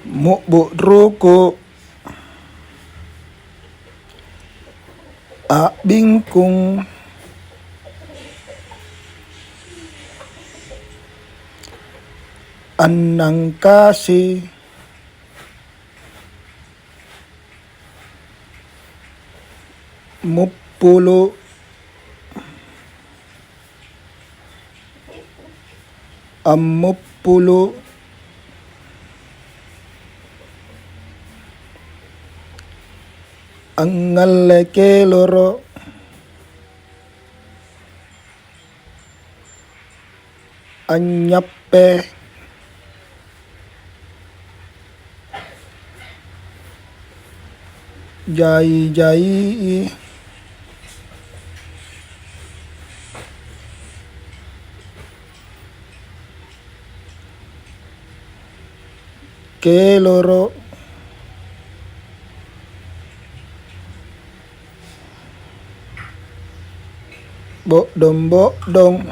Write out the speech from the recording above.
Mukbu ruku a bingkung anang kasi mupulo ammupulo angaleke loro anyappe jai keloro bodong